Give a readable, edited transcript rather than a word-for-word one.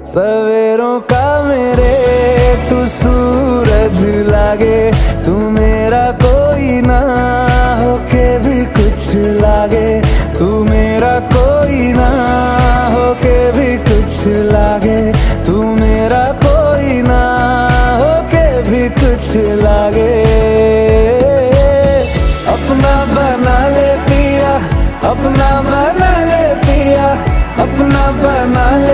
सवेरों का मेरे तू सूरज लागे, तू मेरा कोई ना होके भी कुछ लागे, तू मेरा कोई ना होके भी कुछ लागे, तू मेरा कोई ना होके भी कुछ लागे। अपना बना ले पिया, अपना बना ले पिया, अपना बना ले